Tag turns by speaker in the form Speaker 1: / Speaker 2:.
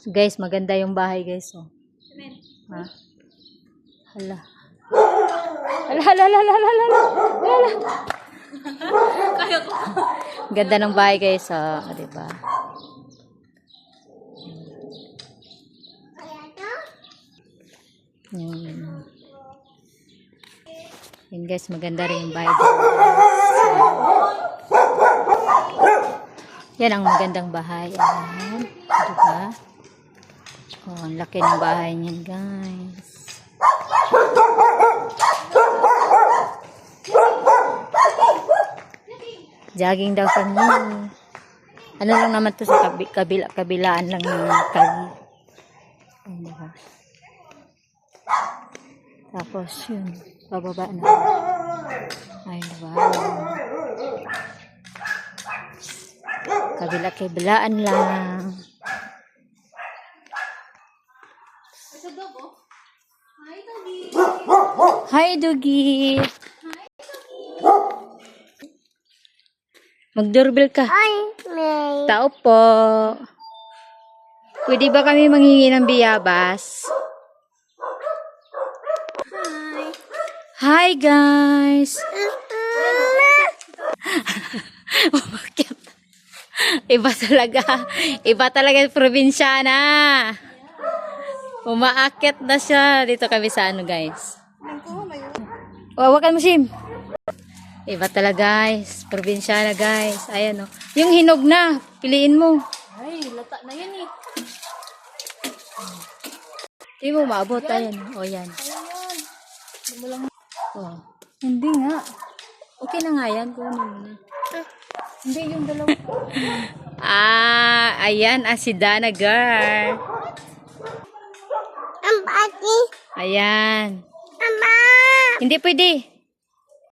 Speaker 1: Guys, maganda yung bahay, guys. Oh. Ha? Hala. Hala, hala, hala, hala, hala, hala.
Speaker 2: Kaya ko.
Speaker 1: Ganda ng bahay, guys. Oh, diba? Yan, guys, maganda rin yung bahay dito. Yan ang magandang bahay. Ayan. Diba? Oh, ang laki ng bahay niyan, guys. Jogging daw kami. Ano lang naman to sa kabilaan lang ng kali. Ayan, diba? Tapos yun, bababa na. Ay, diba? Kabilaan lang. Hi, Doggy. Mag-doorbell ka.
Speaker 3: Hi, May.
Speaker 1: Tao po. Pwede ba kami manghingi ng biyabas? Hi, guys. Umakyat. Iba talaga yung probinsyana. Umaakyat na siya. Dito kami sa ano, guys. Hawakan mo, Sim. Iba talaga, guys. Probinsyana, guys. Ayan, oh. Yung hinog na. Piliin mo.
Speaker 2: Ay, lata na yan eh.
Speaker 1: Hindi mo maabot. Ayan. O, yan. Oh. Hindi nga. Okay na nga yan. Kunin mo na. Hindi, yung dalawa. Ayan. Si Dana, girl.
Speaker 3: Ang pati.
Speaker 1: Ayan.
Speaker 3: Ama.
Speaker 1: Hindi pwede.